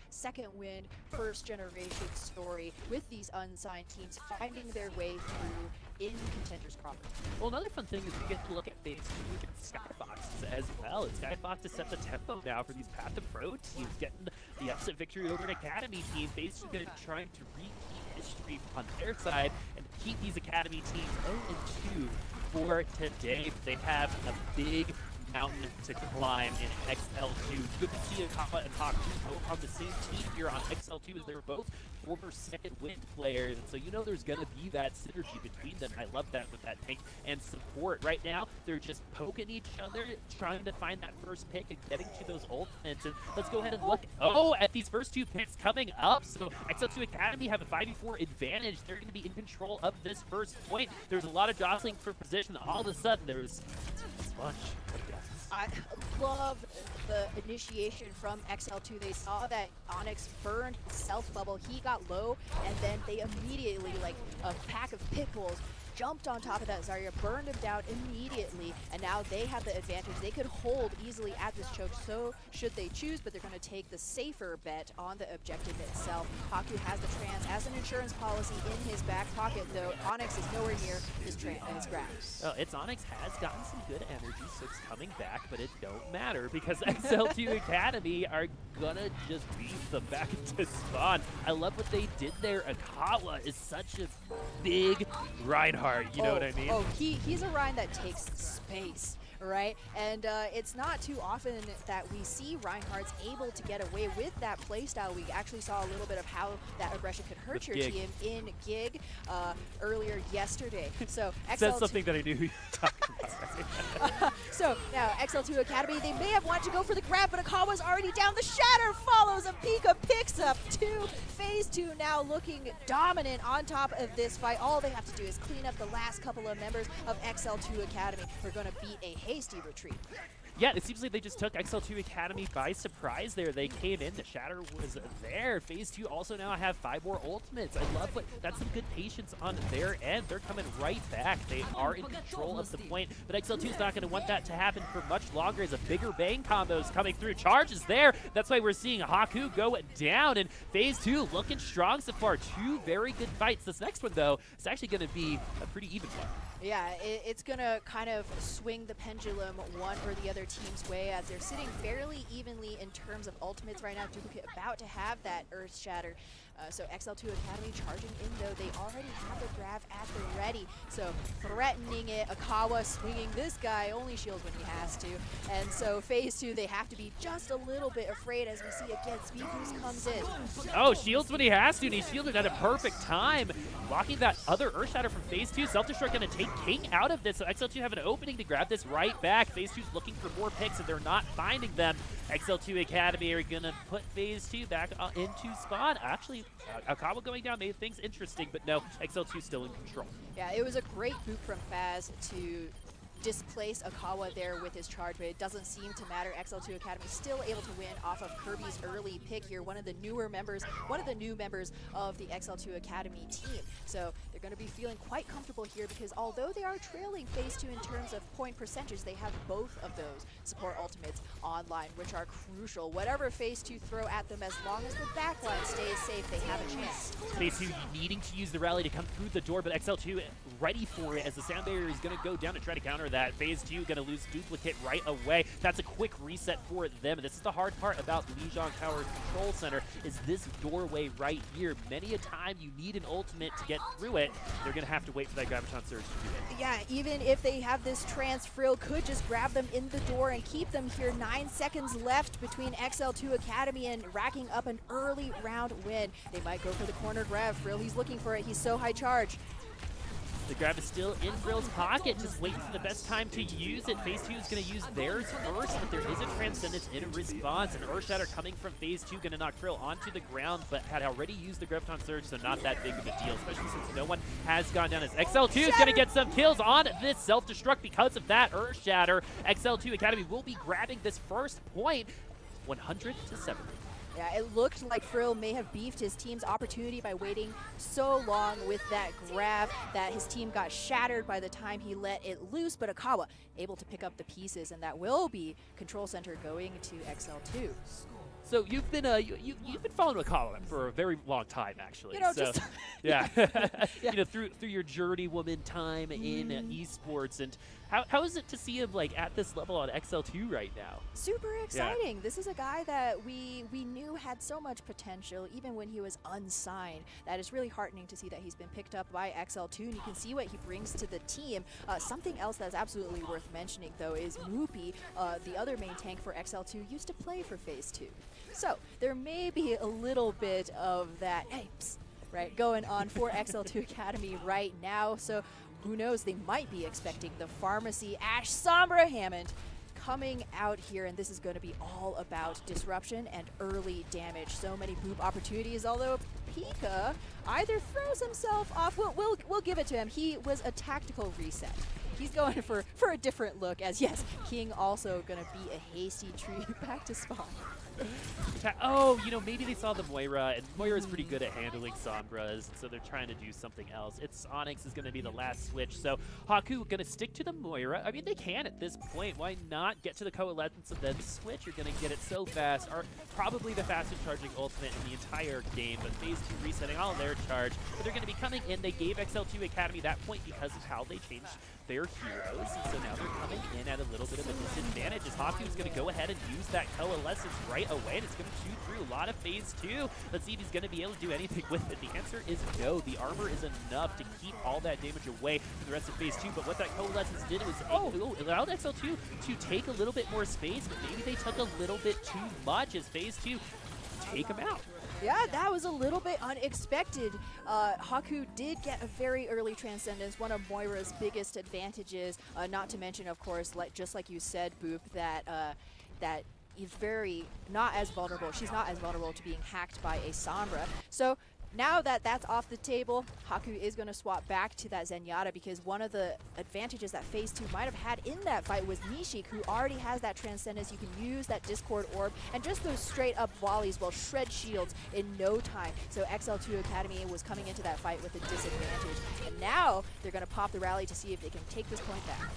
second win, first generation story with these unsigned teams finding their way through in Contenders proper. Well, another fun thing is we get to look at phase 2 against Skyfox as well. And Skyfox has set the tempo now for these Path to Pro teams, getting the upset victory over an Academy team. Phase 2 going to trying to repeat history on their side and keep these Academy teams 0-2 for today. They have a big mountain to climb in XL2. Good to see Akama and Haku both on the same team here on XL2 as they're both former second wind players, and so you know there's gonna be that synergy between them. I love that with that tank and support. Right now, they're just poking each other, trying to find that first pick and getting to those ultimates. And let's go ahead and look at these first two picks coming up. So XL2 Academy have a 5v4 advantage. They're gonna be in control of this first point. There's a lot of jostling for position. All of a sudden, there's a bunch of deaths. I love the initiation from XL2. They saw that Onyx burned his stealth bubble. He got low, and then they immediately, like a pack of pit bulls, jumped on top of that Zarya, burned him down immediately, and now they have the advantage. They could hold easily at this choke, so should they choose, but they're going to take the safer bet on the objective itself. Haku has the trans as an insurance policy in his back pocket, though Onyx is nowhere near his grab. Oh, it's Onyx has gotten some good energy, so it's coming back, but it don't matter because XL2 Academy are gonna just beat them back into spawn. I love what they did there. Akawa is such a big Reinhardt, you know what I mean? Oh, he's a Rein that takes space, right? And it's not too often that we see Reinhardts able to get away with that playstyle. We actually saw a little bit of how that aggression could hurt your team in Gig earlier yesterday. So Says something that I knew you were talking about. So now XL2 Academy, they may have wanted to go for the grab, but Akawa's already down. The Shatter follows, and Pika picks up two. Phase 2 now looking dominant on top of this fight. All they have to do is clean up the last couple of members of XL2 Academy. We're going to beat a hasty retreat. Yeah, it seems like they just took XL2 Academy by surprise there. They came in, the Shatter was there. Phase 2 also now have 5 more ultimates. I love what, that's some good patience on their end. They're coming right back. They are in control of the point, but XL2 is not going to want that to happen for much longer as a bigger bang combo is coming through. Charge is there. That's why we're seeing Haku go down, and Phase 2 looking strong so far. 2 very good fights. This next one, though, is actually going to be a pretty even one. Yeah, it's going to kind of swing the pendulum one or the other team's way as they're sitting fairly evenly in terms of ultimates right now. Duplicate about to have that Earth Shatter. So XL2 Academy charging in, though. They already have the grab at the ready. So threatening it. Akawa swinging this guy, only shields when he has to. And so Phase 2, they have to be just a little bit afraid as we see again, Speed Boost comes in. Oh, shields when he has to, and he shielded at a perfect time. Blocking that other Earth Shatter from Phase 2. Self-Destruct going to take King out of this, so XL2 have an opening to grab this right back. Phase 2's looking for more picks, and they're not finding them. XL2 Academy are going to put Phase 2 back into spawn. Actually, Akawa going down made things interesting, but no, XL2 still in control. Yeah, it was a great boot from Faz to displace Akawa there with his charge, but it doesn't seem to matter. XL2 Academy still able to win off of Kirby's early pick here, one of the new members of the XL2 Academy team. So they're going to be feeling quite comfortable here because although they are trailing Phase 2 in terms of point percentage, they have both of those support ultimates online, which are crucial. Whatever Phase 2 throw at them, as long as the backline stays safe, they have a chance. Phase 2 needing to use the rally to come through the door, but XL2 ready for it as the sound barrier is going to go down to try to counter that. Phase 2 going to lose Duplicate right away. That's a quick reset for them. This is the hard part about Lijiang Tower Control Center, is this doorway right here. Many a time you need an ultimate to get through it. They're going to have to wait for that Graviton Surge to do it. Yeah, even if they have this trans, Frill could just grab them in the door and keep them here. 9 seconds left between XL2 Academy and racking up an early round win. They might go for the corner grab. Frill, he's looking for it. He's so high charge. The grab is still in Frill's pocket, just waiting for the best time to use it. Phase 2 is going to use theirs first, but there is a Transcendence in response. An Earth Shatter coming from Phase 2, going to knock Frill onto the ground, but had already used the Graviton Surge, so not that big of a deal, especially since no one has gone down. As XL2 is going to get some kills on this Self-Destruct because of that Earth Shatter. XL2 Academy will be grabbing this first point, 100-7. Yeah, it looked like Frill may have beefed his team's opportunity by waiting so long with that grab that his team got shattered by the time he let it loose, but Akawa able to pick up the pieces, and that will be Control Center going to XL2. So you've been you've been following Akawa for a very long time, actually. You know, so, just yeah. Yeah. You know, through your journeywoman time in esports, and how is it to see him like at this level on XL2 right now? Super exciting. This is a guy that we knew had so much potential even when he was unsigned. That is really heartening to see that he's been picked up by XL2, and you can see what he brings to the team. Something else that's absolutely worth mentioning, though, is Moopy, the other main tank for XL2, used to play for Phase 2. So there may be a little bit of that, hey, psst, right, going on for XL2 Academy right now. So who knows, they might be expecting the Pharmacy Ash Sombra Hammond coming out here, and this is going to be all about disruption and early damage. So many boop opportunities, although Pika either throws himself off, we'll give it to him. He was a tactical reset. He's going for a different look, as yes, King also going to be a hasty tree back to spawn. Oh, you know, maybe they saw the Moira, and Moira's pretty good at handling Sombras, so they're trying to do something else. It's Onyx is going to be the last switch, so Haku going to stick to the Moira. I mean, they can at this point. Why not get to the Coalescence and then switch? You're going to get it so fast. Probably the fastest charging ultimate in the entire game, but Phase 2 resetting all their charge. But they're going to be coming in. They gave XL2 Academy that point because of how they changed their heroes, and so now they're coming in at a little bit of a disadvantage as Haku's going to go ahead and use that Coalescence right away, and it's going to shoot through a lot of Phase 2. Let's see if he's going to be able to do anything with it. The answer is no. The armor is enough to keep all that damage away from the rest of Phase 2, but what that Coalescence did was it allowed XL2 to take a little bit more space, but maybe they took a little bit too much as Phase 2 take him out. Yeah, that was a little bit unexpected. Haku did get a very early Transcendence, one of Moira's biggest advantages, not to mention, of course, just like you said, Boop, that is not as vulnerable. She's not as vulnerable to being hacked by a Sombra. So now that that's off the table, Haku is going to swap back to that Zenyatta, because one of the advantages that Phase 2 might have had in that fight was Nishik, who already has that Transcendence. You can use that Discord Orb, and just those straight up volleys will shred shields in no time. So XL2 Academy was coming into that fight with a disadvantage, and now they're going to pop the rally to see if they can take this point back.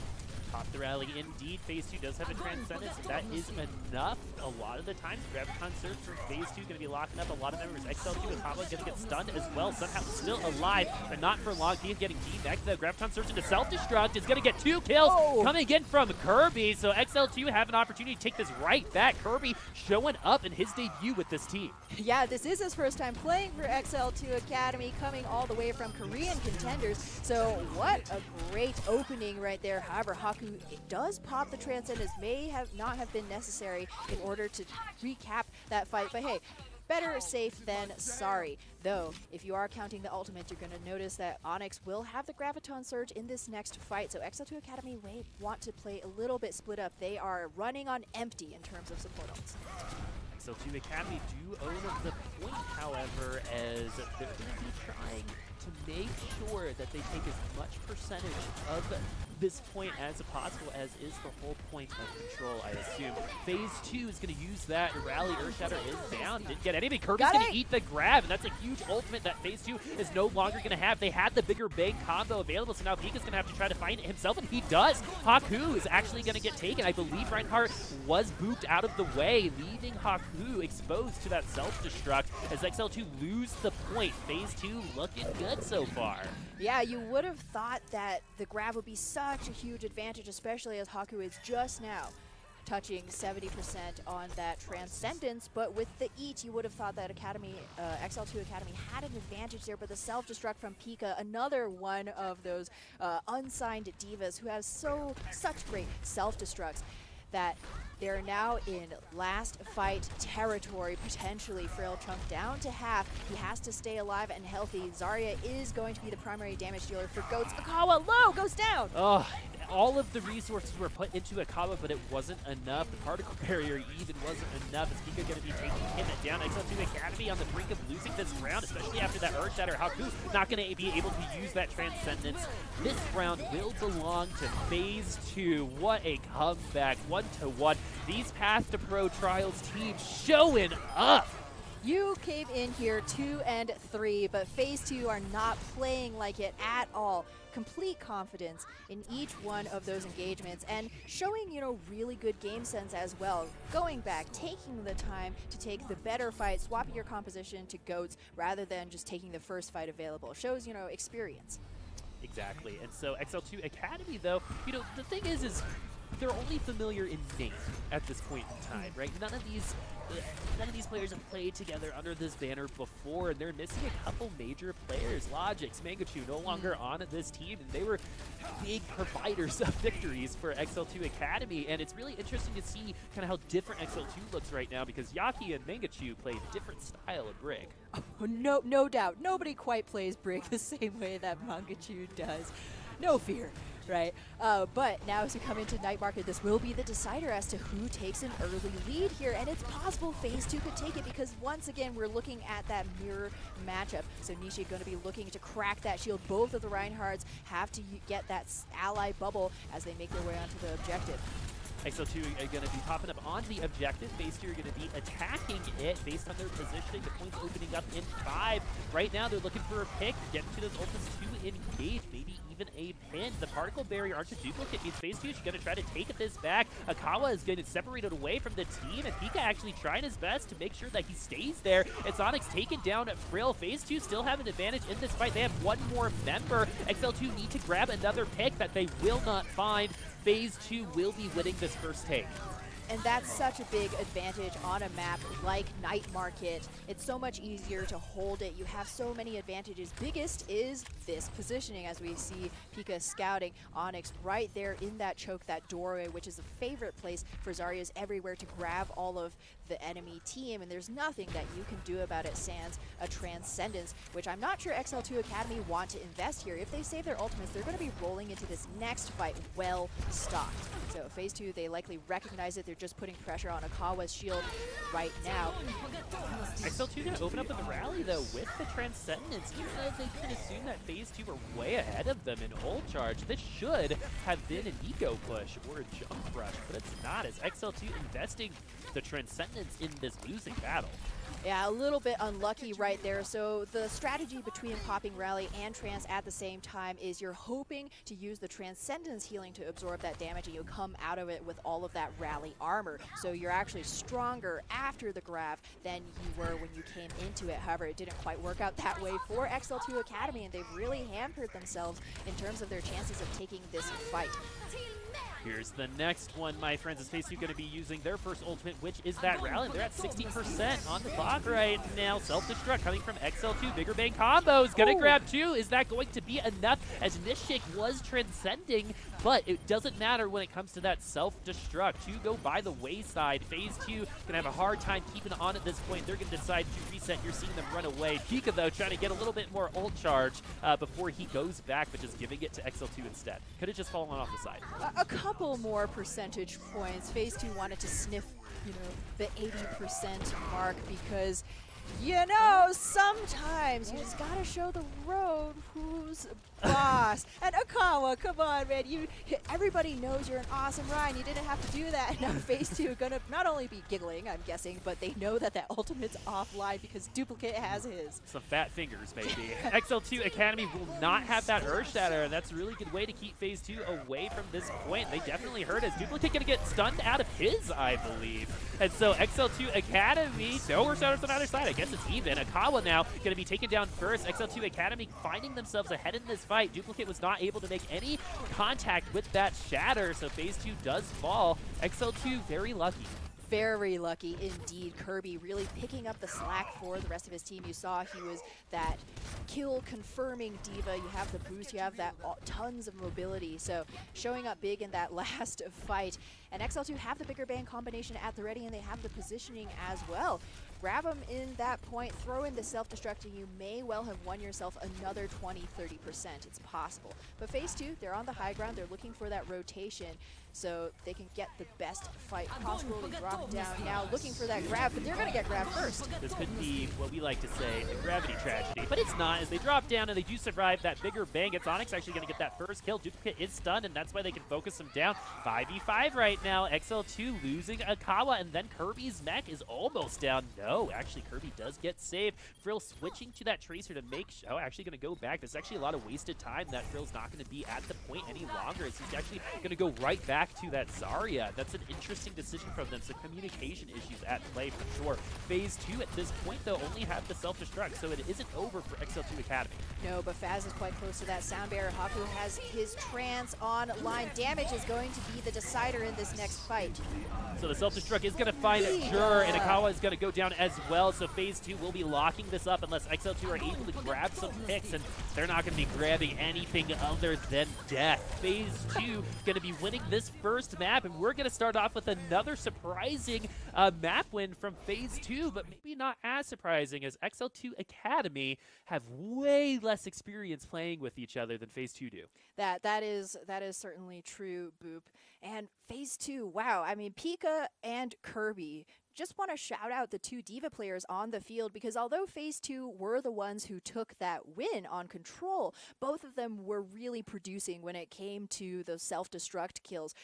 Pop the rally indeed. Phase 2 does have a Transcendence, and that is enough. A lot of the times, Graviton Surge for Phase 2 going to be locking up a lot of members. XL2 is probably going to get stunned as well. Somehow still alive, but not for long. He is getting D-back. The Graviton Surge into self-destruct is going to get 2 kills coming in from Kirby. So XL2 have an opportunity to take this right back. Kirby showing up in his debut with this team. Yeah, this is his first time playing for XL2 Academy, coming all the way from Korean Contenders. So what a great opening right there. However, Haku does pop the Transcendence, may not have been necessary in order to recap that fight, but hey, better safe than sorry. Though, if you are counting the ultimate, you're going to notice that Onyx will have the Graviton Surge in this next fight, so XL2 Academy may want to play a little bit split up. They are running on empty in terms of support ults. XL2 Academy do own the point, however, as they're going to be trying to make sure that they take as much percentage of this point as possible, as is the whole point of control, I assume. Phase 2 is going to use that rally. Earthshatter is down. Didn't get anything. Kirby's going to eat the grab, and that's a huge ultimate that Phase 2 is no longer going to have. They had the bigger bang combo available, so now Pika's going to have to try to find it himself, and he does. Haku is actually going to get taken. I believe Reinhardt was booped out of the way, leaving Haku exposed to that self-destruct as XL2 lose the point. Phase 2 looking good so far. Yeah, you would have thought that the grab would be such a huge advantage, especially as Haku is just now touching 70% on that Transcendence, but with the eat, you would have thought that XL2 Academy had an advantage there, but the self-destruct from Pika, another one of those unsigned divas who has such great self-destructs, that they're now in last fight territory, potentially. Frail Chunk down to half. He has to stay alive and healthy. Zarya is going to be the primary damage dealer for Goats. Akawa low goes down. Oh, all of the resources were put into Akawa, but it wasn't enough. The particle barrier even wasn't enough. Is Pika going to be taking him down? XL2 Academy on the brink of losing this round, especially after that Earthshatter. Haku not going to be able to use that Transcendence. This round will belong to Phase 2. What a comeback, 1-1. These Path to Pro Trials teams showing up. You came in here 2 and 3, but phase 2 are not playing like it at all. Complete confidence in each one of those engagements and showing, you know, really good game sense as well. Going back, taking the time to take the better fight, swapping your composition to goats rather than just taking the first fight available. Shows, you know, experience. Exactly. And so XL2 Academy, though, you know, the thing is they're only familiar in name at this point in time, right? None of these players have played together under this banner before, and they're missing a couple major players. Logix, Mangachu no longer on this team, and they were big providers of victories for XL2 Academy, and it's really interesting to see kind of how different XL2 looks right now, because Yaki and Mangachu play a different style of Brig. Oh, no doubt. Nobody quite plays Brig the same way that Mangachu does. No fear. Right, but now as we come into Night Market, this will be the decider as to who takes an early lead here, and it's possible phase 2 could take it because once again we're looking at that mirror matchup. So Nishi going to be looking to crack that shield. Both of the Reinhardts have to get that ally bubble as they make their way onto the objective. XL2 are going to be popping up on the objective. Phase 2 are going to be attacking it based on their positioning. The points opening up in 5. Right now they're looking for a pick, getting to those ultimates to engage, maybe even a pin. The particle barrier onto duplicate means phase 2 is going to try to take this back. Akawa is going to separate it away from the team, and Pika actually trying his best to make sure that he stays there. It's Onyx taken down at Frill. Phase 2 still have an advantage in this fight. They have one more member. XL2 need to grab another pick that they will not find. Phase 2 will be winning this first take. And that's such a big advantage on a map like Night Market. It's so much easier to hold it. You have so many advantages. Biggest is this positioning, as we see Pika scouting Onyx right there in that choke, that doorway, which is a favorite place for Zarya's everywhere to grab all of the enemy team, and there's nothing that you can do about it sans a Transcendence, which I'm not sure XL2 Academy want to invest here. If they save their ultimates, they're going to be rolling into this next fight well stocked. So phase 2, they likely recognize it. They're just putting pressure on Akawa's shield right now. XL2 going to open up in the rally, though, with the Transcendence. Even though they can assume that phase 2 are way ahead of them in ult charge, this should have been an eco push or a jump rush, but it's not, as XL2 investing the Transcendence in this losing battle. Yeah, a little bit unlucky right there. So the strategy between popping Rally and Trans at the same time is you're hoping to use the Transcendence healing to absorb that damage, and you come out of it with all of that Rally armor. So you're actually stronger after the grab than you were when you came into it. However, it didn't quite work out that way for XL2 Academy, and they've really hampered themselves in terms of their chances of taking this fight. Here's the next one, my friends. Is phase 2 going to be using their first ultimate, which is that rally. They're at 60% on the clock right now. Self-destruct coming from XL2. Bigger Bang combo is going to grab 2. Is that going to be enough? As Nishik was transcending, but it doesn't matter when it comes to that self-destruct. 2 go by the wayside. Phase 2 going to have a hard time keeping on at this point. They're going to decide to reset. You're seeing them run away. Pika, though, trying to get a little bit more ult charge before he goes back, but just giving it to XL2 instead. Could have just fallen off the side. A couple more percentage points. Phase 2 wanted to sniff, you know, the 80% mark because, you know, sometimes you just gotta show the road who's boss. And Akawa, come on, man. Everybody knows you're an awesome Ryan. You didn't have to do that. Now phase 2 gonna not only be giggling, I'm guessing, but they know that ultimate's offline because Duplicate has his. Some fat fingers, maybe. XL2 Academy will not have that Earth Shatter, and that's a really good way to keep phase 2 away from this point. They definitely hurt as Duplicate gonna get stunned out of his, I believe. And so XL2 Academy, no Earth Shatters on either side. I guess it's even. Akawa now gonna be taken down first. XL2 Academy finding themselves ahead in this fight. Duplicate was not able to make any contact with that shatter, so phase 2 does fall. XL2 very lucky. Very lucky indeed. Kirby really picking up the slack for the rest of his team. You saw he was that kill confirming diva. You have the boost, you have that tons of mobility. So showing up big in that last fight. And XL2 have the bigger bang combination at the ready, and they have the positioning as well. Grab them in that point, throw in the self-destruct, and you may well have won yourself another 20-30%. It's possible. But phase 2, they're on the high ground. They're looking for that rotation. so they can get the best fight possible. They drop down now, looking for that grab, but they're going to get grabbed first. This could be what we like to say a gravity tragedy, but it's not, as they drop down and they do survive that bigger bang. It's Onyx actually going to get that first kill. Duplicate is stunned, and that's why they can focus him down. 5v5 right now. XL2 losing Akawa, and then Kirby's mech is almost down. No, actually Kirby does get saved. Frill switching to that Tracer to make actually going to go back. There's actually a lot of wasted time that Frill's not going to be at the point any longer, as he's actually going to go right back to that Zarya. That's an interesting decision from them. So communication issues at play for sure. Phase 2 at this point, though, only have the self-destruct, so it isn't over for XL2 Academy. No, but Faz is quite close to that sound barrier. Haku has his trance online. Damage is going to be the decider in this next fight. So the self-destruct is going to find Jur, and Akawa is going to go down as well. So phase 2 will be locking this up unless XL2 are able to grab some picks, and they're not going to be grabbing anything other than death. Phase 2 going to be winning this first map, and we're going to start off with another surprising map win from phase 2, but maybe not as surprising, as XL2 Academy have way less experience playing with each other than phase 2 do. That is certainly true, Boop. And phase 2, wow. I mean, Pika and Kirby, just want to shout out the two D.Va players on the field, because although phase 2 were the ones who took that win on control, both of them were really producing when it came to those self-destruct kills.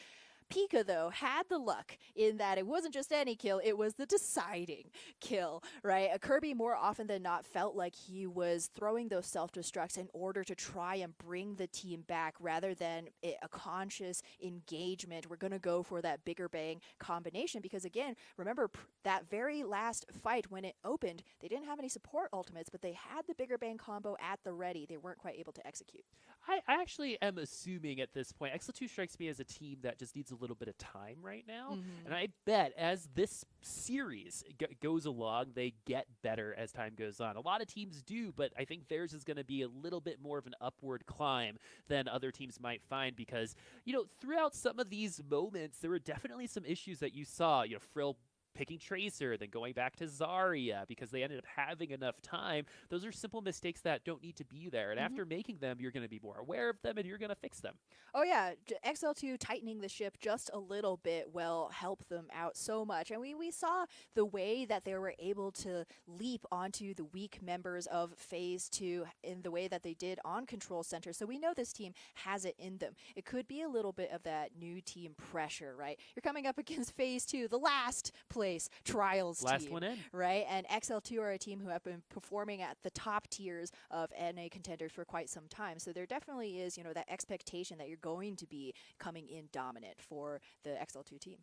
Pika, though, had the luck in that it wasn't just any kill, it was the deciding kill, right? Kirby more often than not felt like he was throwing those self-destructs in order to try and bring the team back rather than a conscious engagement. We're going to go for that bigger bang combination because, again, remember that very last fight when it opened, they didn't have any support ultimates, but they had the bigger bang combo at the ready. They weren't quite able to execute. I actually am assuming at this point, XL2 strikes me as a team that just needs a little bit of time right now. And I bet as this series goes along, they get better as time goes on. A lot of teams do, but I think theirs is going to be a little bit more of an upward climb than other teams might find because, you know, throughout some of these moments, there were definitely some issues that you saw. You know, Frill picking Tracer, then going back to Zarya because they ended up having enough time. Those are simple mistakes that don't need to be there. And after making them, you're going to be more aware of them and you're going to fix them. Oh yeah, XL2 tightening the ship just a little bit will help them out so much. And we saw the way that they were able to leap onto the weak members of phase 2 in the way that they did on Control Center. So we know this team has it in them. It could be a little bit of that new team pressure, right? You're coming up against phase 2, the last place trials last team, one in, right? And XL2 are a team who have been performing at the top tiers of NA contenders for quite some time. So there definitely is, you know, that expectation that you're going to be coming in dominant for the XL2 team.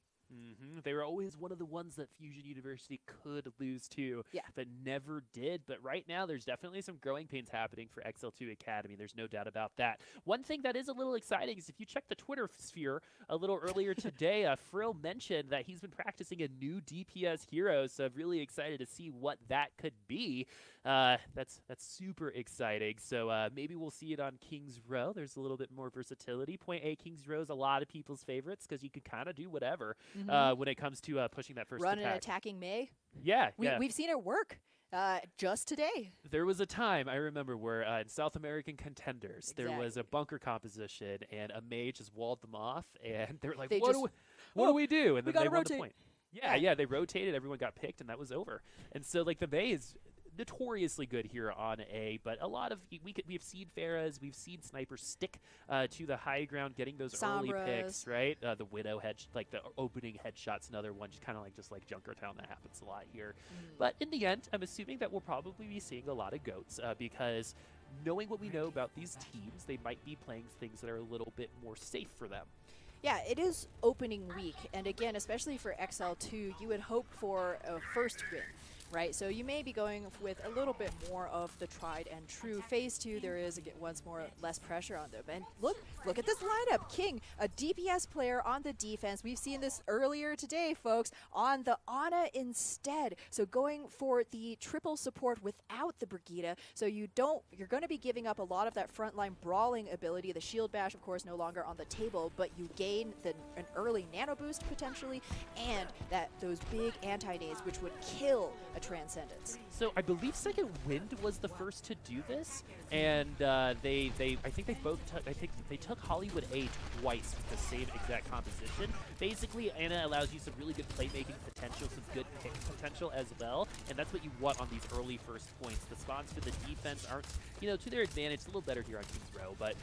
They were always one of the ones that Fusion University could lose to, yeah, but never did. But right now, there's definitely some growing pains happening for XL2 Academy. There's no doubt about that. One thing that is a little exciting is if you check the Twitter sphere a little earlier today, Frill mentioned that he's been practicing a new DPS hero, so I'm really excited to see what that could be. That's super exciting. So maybe we'll see it on King's Row. There's a little bit more versatility. Point A, King's Row is a lot of people's favorites because you can kind of do whatever. When it comes to pushing that first run attack. An attacking Mei. Yeah, we've seen it work just today. There was a time, I remember, where in South American Contenders, there was a bunker composition, and a Mei just walled them off, and they were like, what do we do? And then they won the point. Yeah, they rotated, everyone got picked, and that was over. And so, like, the Mei is notoriously good here on A, but a lot of we've seen Pharahs, we've seen snipers stick to the high ground, getting those Sombras. early picks, right? The Widow like the opening headshots, another one, just kind of like Junkertown. That happens a lot here. But in the end, I'm assuming that we'll probably be seeing a lot of goats because knowing what we know about these teams, they might be playing things that are a little bit more safe for them. Yeah, it is opening week, and again, especially for XL2, you would hope for a first win. Right, so you may be going with a little bit more of the tried and true. Phase 2, there is once more less pressure on them. And look at this lineup. King, a DPS player on the defense. We've seen this earlier today, folks, on the Ana instead. So going for the triple support without the Brigitte. So you're going to be giving up a lot of that frontline brawling ability. The shield bash, of course, no longer on the table, but you gain an early nano boost potentially, and those big anti-nades, which would kill a a Transcendence. So I believe Second Wind was the first to do this, and I think they took Hollywood A twice with the same exact composition. Basically, Ana allows you some really good playmaking potential, some good pick potential as well, and that's what you want on these early first points. The spawns for the defense aren't, to their advantage. It's a little better here on King's Row, but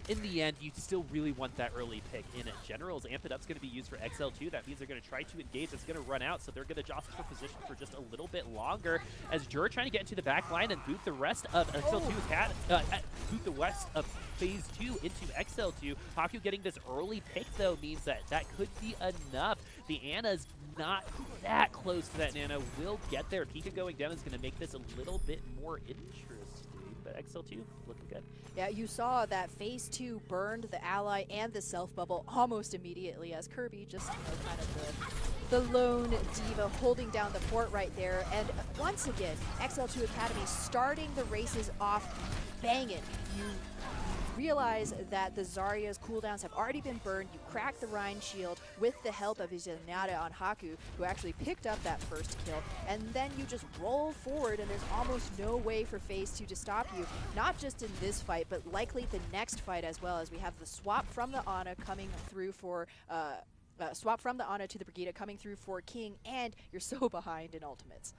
in the end, you still really want that early pick. In Generals, Amp It Up's going to be used for XL2. That means they're going to try to engage. It's going to run out, so they're going to jostle for position for just a little bit longer. As Jur trying to get into the back line and boot the rest of XL2 boot the rest of Phase 2 into XL2. Haku getting this early pick, though, means that could be enough. The Ana's not that close to that. Nana will get there. Pika going down is going to make this a little bit more interesting. But XL2 looking good. Yeah, you saw that Phase 2 burned the ally and the self-bubble almost immediately as Kirby just, kind of the lone diva holding down the fort right there. And once again, XL2 Academy starting the races off banging. You realize that the Zarya's cooldowns have already been burned. You crack the Rhine shield with the help of Izanada on Haku, who actually picked up that first kill. And then you just roll forward, and there's almost no way for Phase 2 to stop you. Not just in this fight, but likely the next fight as well, as we have the swap from the Ana coming through for swap from the Ana to the Brigida coming through for King, and you're so behind in ultimates.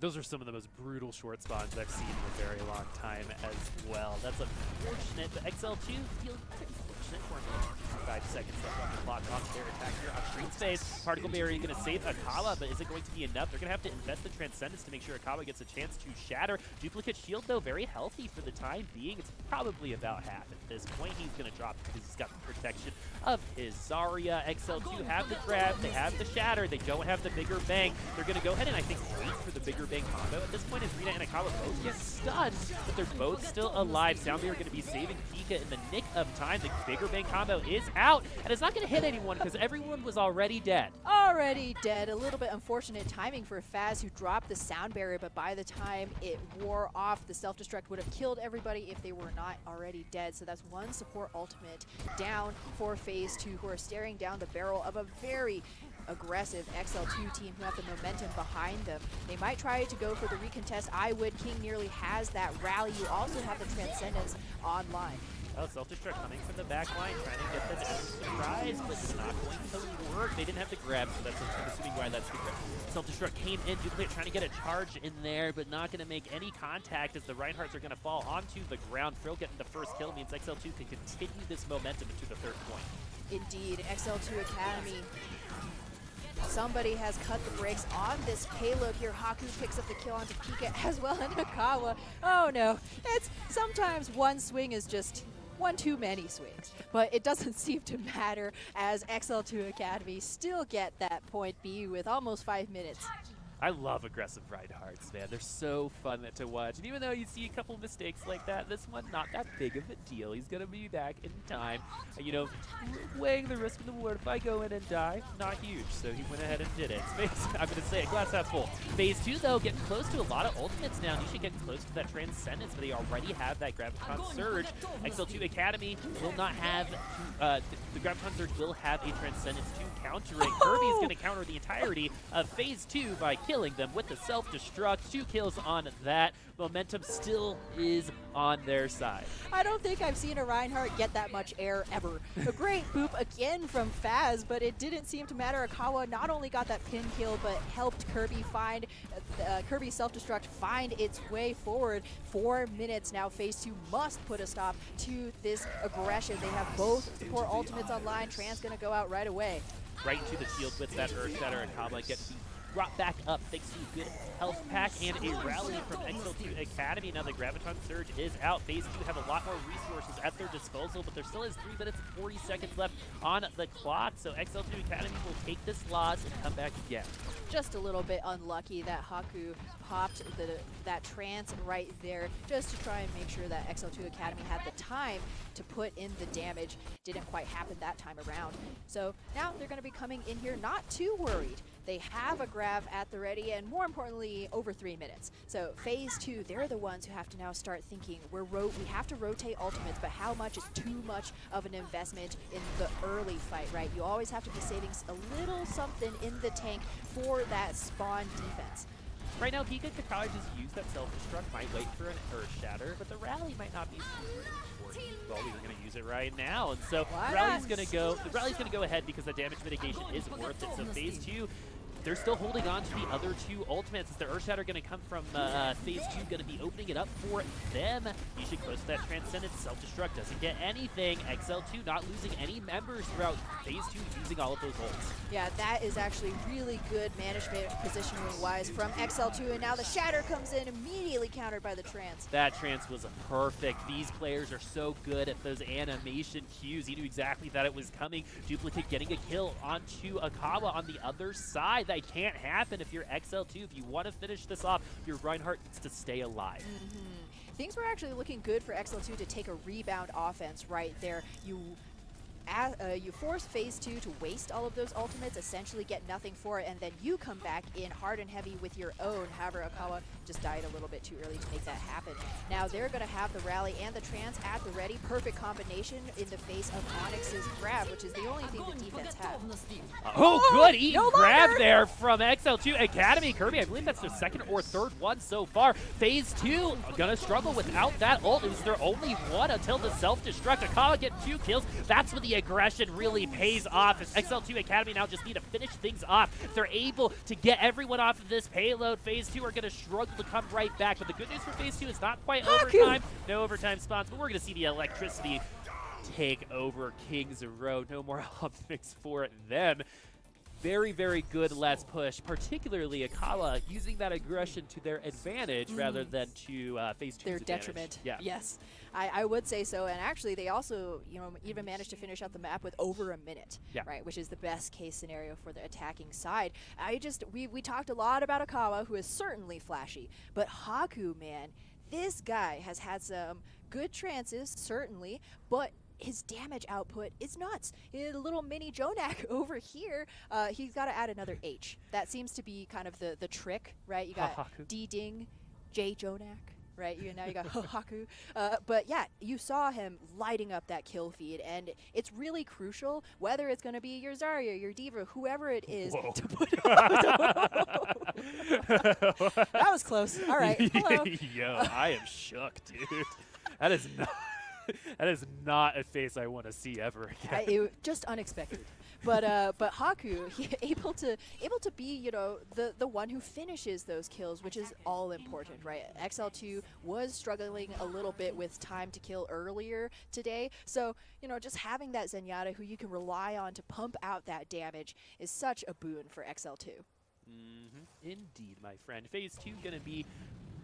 Those are some of the most brutal short spawns I've seen in a very long time as well. That's unfortunate, but XL2 feels pretty fortunate for 5 seconds left on the clock on their attack here on screen space. Particle Barrier going to save Akawa, but is it going to be enough? They're going to have to invest the Transcendence to make sure Akawa gets a chance to shatter. Duplicate shield, though, very healthy for the time being. It's probably about half at this point. He's going to drop because he's got the protection of his Zarya. XL2 have the grab, they have the shatter, they don't have the bigger bang. They're going to go ahead and I think wait for the bigger bang combo. At this point, as Rina and Akawa both get stunned, but they're both still alive. Soundbeer going to be saving Pika in the nick of time. The bigger bang combo is out, and it's not going to hit anyone because everyone was already dead. Already dead. A little bit unfortunate timing for Faz, who dropped the sound barrier, but by the time it wore off, the self-destruct would have killed everybody if they were not already dead. So that's one support ultimate down for Phase 2, who are staring down the barrel of a very aggressive XL2 team who have the momentum behind them. They might try to go for the recontest. I would. King nearly has that rally. You also have the Transcendence online. Oh, self-destruct coming from the back line, trying to get this surprise, but it's not going to work. They didn't have the grab, so that's I'm assuming why that's the grab. Self-destruct came in, Duplicate trying to get a charge in there, but not going to make any contact as the Reinhardts are going to fall onto the ground. Frill getting the first kill means XL2 can continue this momentum into the third point. Indeed, XL2 Academy. Somebody has cut the brakes on this payload here. Haku picks up the kill onto Pika as well, and Akawa. Oh no, it's sometimes one swing is just one too many swings, but it doesn't seem to matter as XL2 Academy still get that point B with almost 5 minutes. I love aggressive Reinhardts, man. They're so fun to watch. And even though you see a couple mistakes like that, this one not that big of a deal. He's going to be back in time. Weighing the risk of the reward. If I go in and die, not huge. So he went ahead and did it. I'm going to say it, glass half full. Phase 2, though, getting close to a lot of ultimates now. You should get close to that Transcendence, but they already have that Graviton Surge. XL2 Academy will not have, the Graviton Surge will have a Transcendence to counter it. Kirby's going to counter the entirety of Phase 2 by killing them with the self-destruct. 2 kills on that. Momentum still is on their side. I don't think I've seen a Reinhardt get that much air ever. A great boop again from Faz, but it didn't seem to matter. Akawa not only got that pin kill, but helped Kirby find, Kirby's self-destruct find its way forward. 4 minutes now. Phase 2 must put a stop to this aggression. They have both support ultimates online. Tran's gonna go out right away. Right into the shield with that Earth Shatter, and Akawa gets brought back up thanks to a good health pack and a rally from XL2 Academy. Now the Graviton Surge is out. Phase 2 have a lot more resources at their disposal, but there still is 3 minutes and 40 seconds left on the clock, so XL2 Academy will take this loss and come back again. Just a little bit unlucky that Haku popped that trance right there just to try and make sure that XL2 Academy had the time to put in the damage. Didn't quite happen that time around. So now they're going to be coming in here not too worried. They have a grab at the ready, and more importantly, over 3 minutes. So Phase 2, they're the ones who have to now start thinking, we have to rotate ultimates, but how much is too much of an investment in the early fight, right? You always have to be saving a little something in the tank for that spawn defense. Right now, Pika could probably just use that self-destruct, might wait for an Earth Shatter, but the rally might not be super important. Well, we were going to use it right now, and so the rally's going to go ahead because the damage mitigation is worth it. So phase 2, they're still holding on to the other two ultimates. As the Earth Shatter going to come from phase 2, going to be opening it up for them. You should close to that Transcendence. Self-destruct doesn't get anything. XL2 not losing any members throughout phase 2, using all of those ults. Yeah, that is actually really good management positioning-wise from XL2, and now the Shatter comes in, immediately countered by the Trance. That Trance was perfect. These players are so good at those animation cues. He knew exactly that it was coming. Duplicate getting a kill onto Akawa on the other side. That can't happen if you're XL2. If you want to finish this off, your Reinhardt needs to stay alive. Things were actually looking good for XL2 to take a rebound offense right there. You force phase 2 to waste all of those ultimates, essentially get nothing for it, and then you come back in hard and heavy with your own. However, Akawa just died a little bit too early to make that happen. Now they're going to have the rally and the Trance at the ready. Perfect combination in the face of Onyx's grab, which is the only thing the defense had. Oh, good eat grab there from XL2 Academy. Kirby, I believe that's their second or third one so far. Phase 2 gonna struggle without that ult. It was their only one until the self-destruct. Akawa get 2 kills. That's when the aggression really pays off, as XL2 Academy now just need to finish things off. If they're able to get everyone off of this payload, phase 2 are going to struggle to come right back. But the good news for phase 2 is not quite overtime. No overtime spawns, but we're going to see the electricity take over Kings Road. No more optics for them. Very, very good Let's Push, particularly Akawa using that aggression to their advantage rather than to phase 2's their advantage. Detriment. Yeah. Yes, I would say so. And actually, they also, even managed to finish out the map with over a minute, right? Which is the best case scenario for the attacking side. We talked a lot about Akawa, who is certainly flashy, but Haku, man, this guy has had some good trances, certainly, but his damage output is nuts. A little mini Jonak over here, he's got to add another H. That seems to be kind of the trick, right? You got D-Ding, J Jonak, right? Now you got Haku. But yeah, you saw him lighting up that kill feed, and it's really crucial, whether it's going to be your Zarya, your D.Va, whoever it is, to put it That was close. All right. Hello. Yo, I am shook, dude. That is not... That is not a face I want to see ever again. Just unexpected. But Haku, able to be, the one who finishes those kills, which is all important, right? XL2 was struggling a little bit with time to kill earlier today. So, just having that Zenyatta who you can rely on to pump out that damage is such a boon for XL2. Indeed, my friend. Phase 2 going to be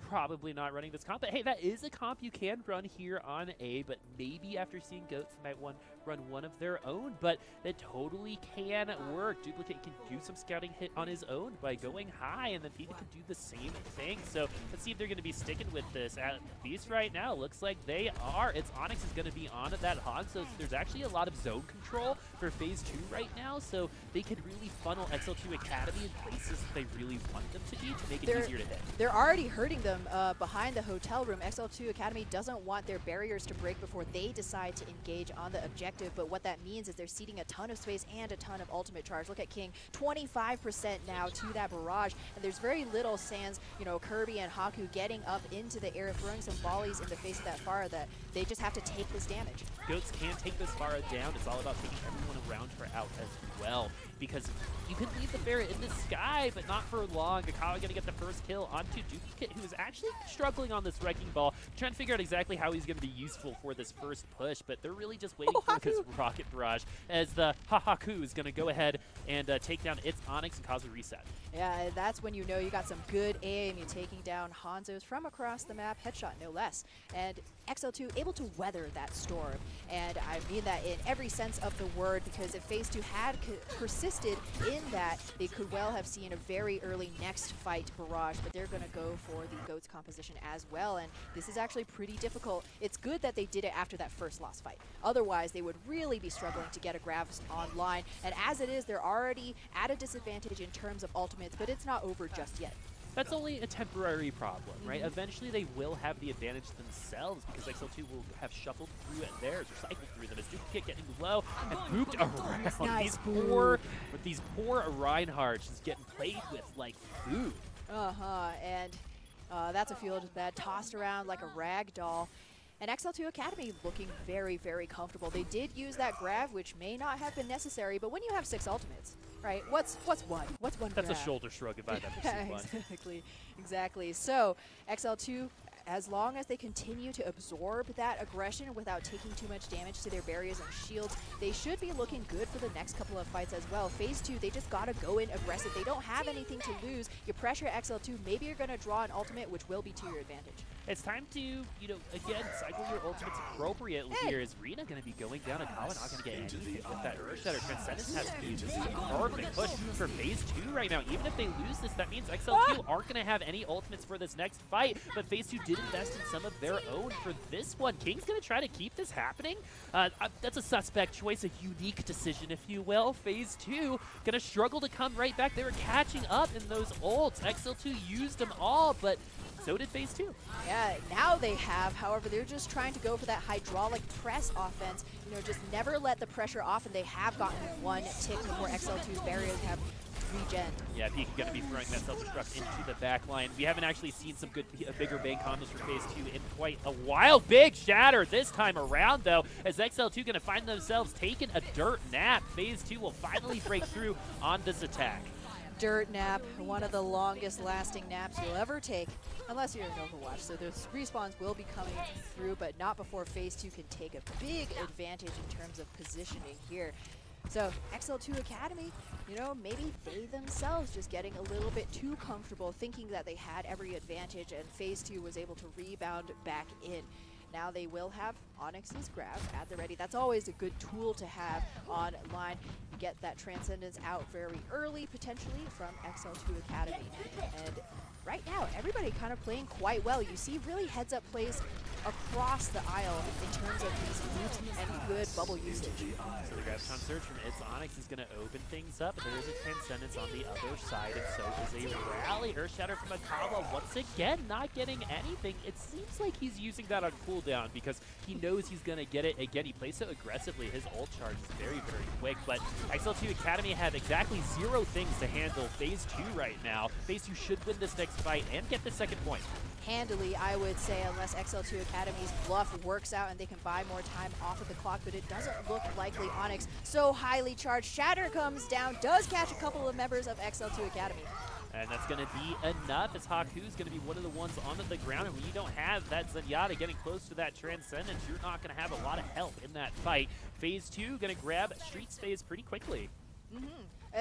probably not running this comp, but hey, that is a comp you can run here on A, but maybe after seeing Goats, they might run one of their own, but it totally can work. Duplicate can do some scouting hit on his own by going high, and then Pika can do the same thing. So let's see if they're going to be sticking with this. At least right now, looks like they are. It's Onyx is going to be on at that hog, so there's actually a lot of zone control for phase 2 right now, so they could really funnel XL2 Academy in places that they really want them to be to make it easier to hit. They're already hurting them behind the hotel room. XL2 Academy doesn't want their barriers to break before they decide to engage on the objective, but what that means is they're ceding a ton of space and a ton of ultimate charge. Look at King, 25% now to that barrage, and there's very little sans, Kirby and Haku getting up into the air, throwing some volleys in the face of that Pharah that they just have to take this damage. Goats can take this Pharah down. It's all about taking everyone around her out as well, because you can leave the Pharah in the sky, but not for long. Akawa going to get the first kill onto Duplicate, who is actually struggling on this Wrecking Ball, trying to figure out exactly how he's going to be useful for this first push, but they're really just waiting for this rocket barrage, as the Haku is going to go ahead and take down its Onyx and cause a reset. Yeah, that's when you know you got some good aim. You're taking down Hanzos from across the map, headshot no less. And XL2 able to weather that storm. And I mean that in every sense of the word, because if phase 2 had persisted in that, they could well have seen a very early next fight barrage, but they're going to go for the Goats composition as well. And this is actually pretty difficult. It's good that they did it after that first lost fight. Otherwise, they would really be struggling to get a grabs online. And as it is, they're already at a disadvantage in terms of ultimates, but it's not over just yet. That's only a temporary problem, right? Eventually they will have the advantage themselves, because XL2 will have shuffled through it theirs, or cycled through them as Duplicate getting low and booped around. Nice These poor Reinhardts just getting played with like food. And that's a field that tossed around like a rag doll. And XL2 Academy looking very, very comfortable. They did use that grab, which may not have been necessary, but when you have 6 ultimates, right? What's one? What's one That's grab? a shoulder shrug if I've ever seen one. Exactly. So XL2, as long as they continue to absorb that aggression without taking too much damage to their barriers and shields, they should be looking good for the next couple of fights as well. Phase 2, they just gotta go in aggressive. They don't have anything to lose. You pressure XL2, maybe you're gonna draw an ultimate, which will be to your advantage. It's time to, again, cycle your ultimates appropriately here. Is Rina going to be going down? Akawa not going to get anything with that Earth Shatter. Transcendence has to be just a perfect push for Phase 2 right now. Even if they lose this, that means XL2 aren't going to have any ultimates for this next fight. But Phase 2 did invest in some of their own for this one. King's going to try to keep this happening. That's a suspect choice, a unique decision, if you will. Phase 2 going to struggle to come right back. They were catching up in those ults. XL2 used them all, but so did Phase 2. Yeah, now they have. However, they're just trying to go for that hydraulic press offense. Just never let the pressure off, and they have gotten one tick before XL2's barriers have regen. Yeah, Peak going to be throwing that self-destruct into the back line. We haven't actually seen some good, bigger bang combos for Phase 2 in quite a while. Big shatter this time around, though, as XL2 going to find themselves taking a dirt nap. Phase 2 will finally break through on this attack. Dirt nap, one of the longest lasting naps you'll ever take, unless you're in Overwatch. So those respawns will be coming through, but not before Phase 2 can take a big advantage in terms of positioning here. So XL2 Academy, maybe they themselves just getting a little bit too comfortable, thinking that they had every advantage, and Phase 2 was able to rebound back in. Now they will have Onyx's grab at the ready. That's always a good tool to have online. You get that Transcendence out very early, potentially, from XL2 Academy. And right now, everybody kind of playing quite well. You see really heads-up plays across the aisle in terms of these loot and good bubble usage. So the grab time surge from its Onyx is going to open things up, but there is a Transcendence on the other side, and so is a rally. Earth Shatter from Akawa once again not getting anything. It seems like he's using that on cooldown because he knows he's going to get it. Again, he plays so aggressively. His ult charge is very, very quick, but XL2 Academy have exactly 0 things to handle Phase 2 right now. Phase 2 should win this next fight and get the second point. Handily, I would say, unless XL2 Academy's bluff works out and they can buy more time off of the clock, but it doesn't look likely. Onyx, so highly charged. Shatter comes down, does catch a couple of members of XL2 Academy. And that's going to be enough, as Haku's going to be one of the ones on the ground. And when you don't have that Zenyatta getting close to that Transcendence, you're not going to have a lot of help in that fight. Phase 2 going to grab Street Space pretty quickly.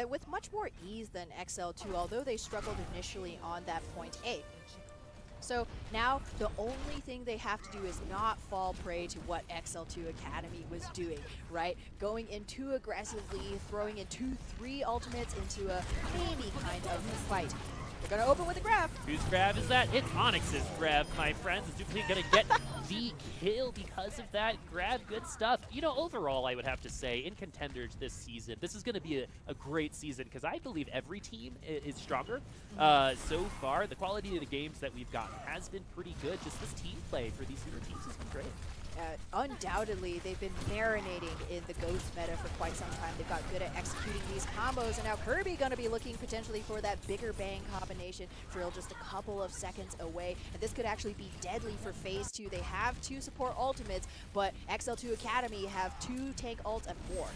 With much more ease than XL2, although they struggled initially on that point A. So now the only thing they have to do is not fall prey to what XL2 Academy was doing, right? Going in too aggressively, throwing in 2-3 ultimates into a maybe kind of fight. They're gonna open with a grab. Whose grab is that? It's Onyx's grab, my friends. Is Duplicate gonna get the kill because of that grab? Good stuff. Overall, I would have to say, in Contenders this season, this is gonna be a great season because I believe every team is stronger. So far, the quality of the games that we've gotten has been pretty good. Just this team play for these super teams has been great. Undoubtedly, they've been marinating in the Ghost meta for quite some time. They've got good at executing these combos, and now Kirby going to be looking potentially for that bigger bang combination. Drill just a couple of seconds away, and this could actually be deadly for Phase 2. They have 2 support ultimates, but XL2 Academy have 2 tank ults and more.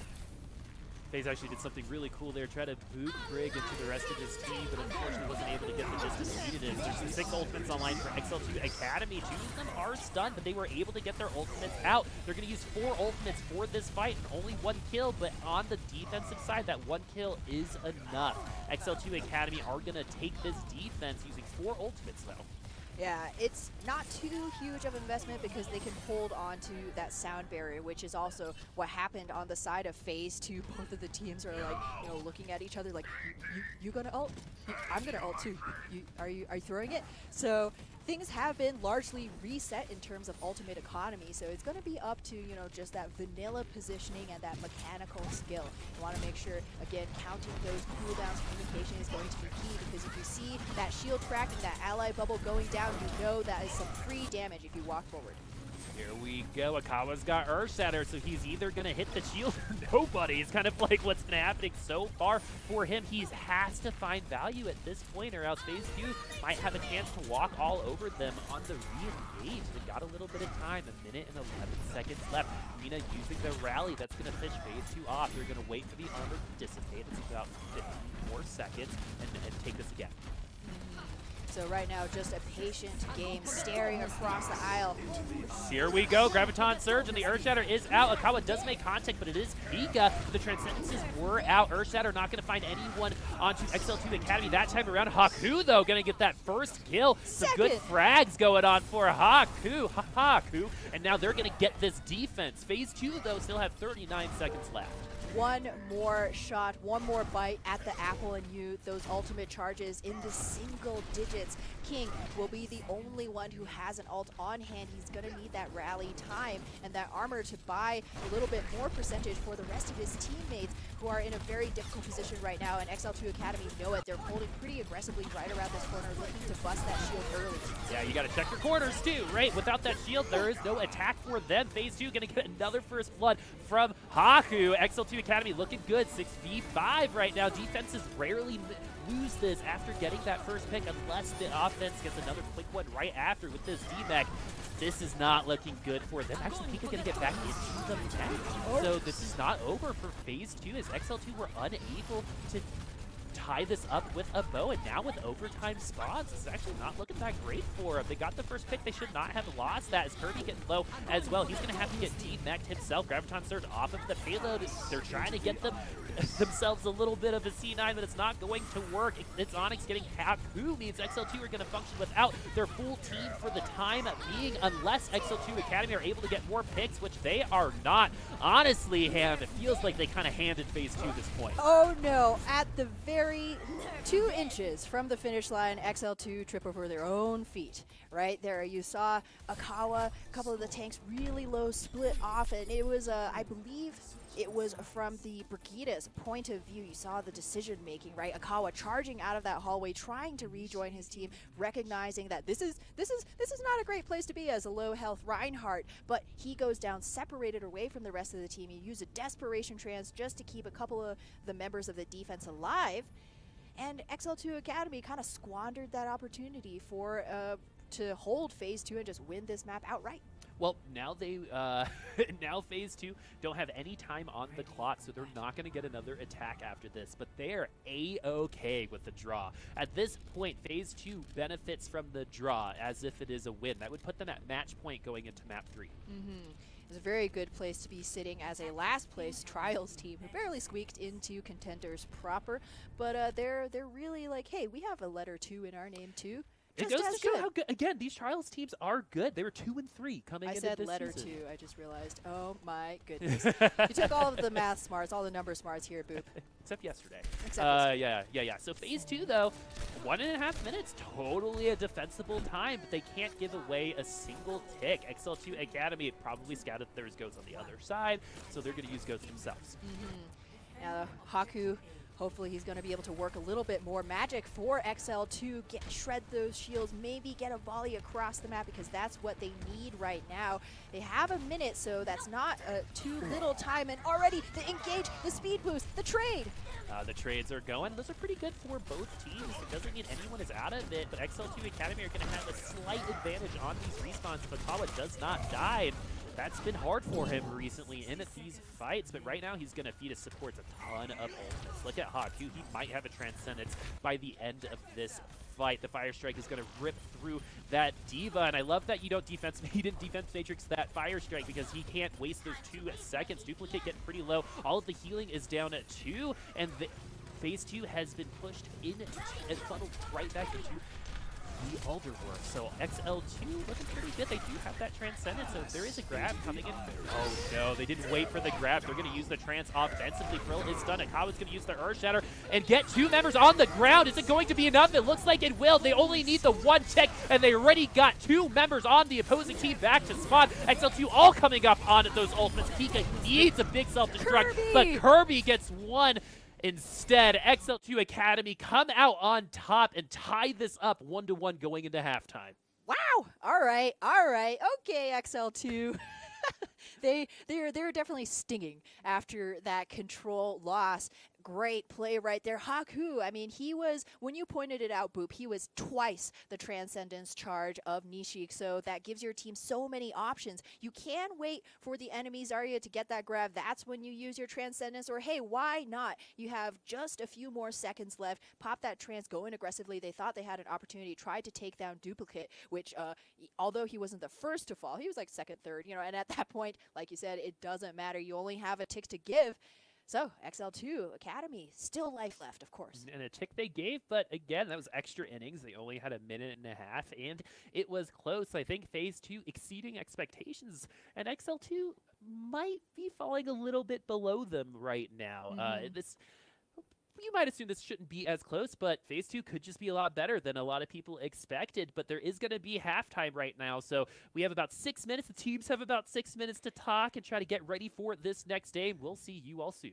FaZe actually did something really cool there, try to boot Brig into the rest of his team, but unfortunately wasn't able to get the distance needed. There's 6 ultimates online for XL2 Academy. 2 of them are stunned, but they were able to get their ultimates out. They're going to use 4 ultimates for this fight and only 1 kill, but on the defensive side, that 1 kill is enough. XL2 Academy are going to take this defense using 4 ultimates, though. Yeah, it's not too huge of investment because they can hold on to that sound barrier, which is also what happened on the side of Phase 2. Both of the teams are like, looking at each other like, you gonna ult? I'm gonna ult too. Are you throwing it? So things have been largely reset in terms of ultimate economy, so it's going to be up to, just that vanilla positioning and that mechanical skill. You want to make sure, again, counting those cooldowns, communication is going to be key, because if you see that shield track and that ally bubble going down, you know that is some free damage if you walk forward. Here we go. Akawa's got Earth Shatter, so he's either going to hit the shield or nobody. It's kind of like what's been happening so far for him. He has to find value at this point, or else Phase 2 might have a chance to walk all over them on the re-engage. They've got a little bit of time, 1 minute and 11 seconds left. Mina using the rally. That's going to fish Phase 2 off. They're going to wait for the armor to dissipate. It's about 15 more seconds and take this again. So right now, just a patient game staring across the aisle. Here we go. Graviton Surge, and the Earthshatter is out. Akawa does make contact, but it is Vega. The Transcendences were out. Earthshatter not going to find anyone onto XL2 Academy that time around. Haku, though, going to get that first kill. Some good frags going on for Haku. Haku. And now they're going to get this defense. Phase 2, though, still have 39 seconds left. One more shot, one more bite at the apple, and those ultimate charges in the single digits. King will be the only one who has an ult on hand. He's going to need that rally time and that armor to buy a little bit more percentage for the rest of his teammates, who are in a very difficult position right now, and XL2 Academy know it. They're holding pretty aggressively right around this corner, looking to bust that shield early. Yeah, you got to check your corners too, right? Without that shield, there is no attack for them. Phase 2 going to get another first blood from Haku. XL2 Academy looking good, 6v5 right now. Defenses rarely lose this after getting that first pick, unless the offense gets another quick one right after with this D-Mech. This is not looking good for them. Actually, Pika's going to get back into the match. So this is not over for Phase 2, as XL2 were unable to tie this up with a bow, and now with overtime spawns, it's actually not looking that great for them. They got the first pick. They should not have lost that, as Kirby getting low as well. He's going to have to get D-Mech'd himself. Graviton Surge off of the payload. They're trying to get themselves a little bit of a C9, but it's not going to work. It's Onyx getting Haku, means XL2 are going to function without their full team for the time being, unless XL2 Academy are able to get more picks, which they are not. Honestly, Ham, it feels like they kind of handed Phase 2 this point. Oh no, at the very 2 inches from the finish line, XL2 trip over their own feet. Right there, you saw Akawa, a couple of the tanks really low, split off, and it was, I believe, it was from the Brigida's point of view. You saw the decision making, right? Akawa charging out of that hallway, trying to rejoin his team, recognizing that this is not a great place to be as a low health Reinhardt, but he goes down separated away from the rest of the team. He used a desperation trance just to keep a couple of the members of the defense alive, and XL2 Academy kind of squandered that opportunity for to hold Phase 2 and just win this map outright. Well, now they now Phase 2 don't have any time on the clock, so they're not going to get another attack after this, but they are A-okay with the draw. At this point, Phase 2 benefits from the draw as if it is a win. That would put them at match point going into map 3. It's a very good place to be sitting as a last place Trials team who barely squeaked into Contenders proper, but they're really like, hey, we have a letter 2 in our name too. It goes to show how good, again, these Trials teams are good. They were 2-3 coming into this season. I said letter 2, I just realized. Oh my goodness. You took all of the math smarts, all the number smarts here, Boop. Except yesterday. Yeah. So Phase 2, though, 1.5 minutes, totally a defensible time, but they can't give away a single tick. XL2 Academy probably scouted theirs goes on the other side, so they're going to use goats themselves. Now, Haku, hopefully he's going to be able to work a little bit more magic for XL2, shred those shields, maybe get a volley across the map, because that's what they need right now. They have a minute, so that's not too little time, and already the engage, the speed boost, the trade. The trades are going. Those are pretty good for both teams. It doesn't mean anyone is out of it, but XL2 Academy are going to have a slight advantage on these respawns if Akawa does not die. That's been hard for him recently in these fights, but right now he's going to feed his supports a ton of ultimates. Look at Haku. He might have a Transcendence by the end of this fight. The Fire Strike is going to rip through that Diva, and I love that he didn't defense matrix that Fire Strike, because he can't waste those 2 seconds. Duplicate getting pretty low. All of the healing is down at 2, and Phase 2 has been pushed in and funneled right back into the Alder work. So XL2 looking pretty good. They do have that Transcendence, so if there is a grab coming in. Oh no, they didn't wait for the grab. They're going to use the Trance offensively. Frill is done. Akawa's going to use the Earth Shatter and get 2 members on the ground. Is it going to be enough? It looks like it will. They only need the 1 tick, and they already got 2 members on the opposing team back to spawn. XL2 all coming up on those ultimates. Pika needs a big self-destruct, but Kirby gets 1. Instead, XL2 Academy come out on top and tie this up 1-1 going into halftime. Wow. All right. Okay, XL2. They're definitely stinging after that control loss. Great play right there. Haku, I mean, he was, when you pointed it out, Boop, he was twice the Transcendence charge of Nishik, so that gives your team so many options. You can wait for the enemy Zarya to get that grab. That's when you use your Transcendence, or hey, why not? You have just a few more seconds left. Pop that Trance, go in aggressively. They thought they had an opportunity, tried to take down Duplicate, which, although he wasn't the first to fall, he was like second, third, you know, and at that point, like you said, it doesn't matter. You only have a tick to give. So, XL2 Academy, still life left, of course. And a tick they gave, but again, that was extra innings. They only had a minute and a half, and it was close. I think Phase 2 exceeding expectations, and XL2 might be falling a little bit below them right now. You might assume this shouldn't be as close, but Phase 2 could just be a lot better than a lot of people expected. But there is going to be halftime right now, so we have about 6 minutes. The teams have about 6 minutes to talk and try to get ready for this next game. We'll see you all soon.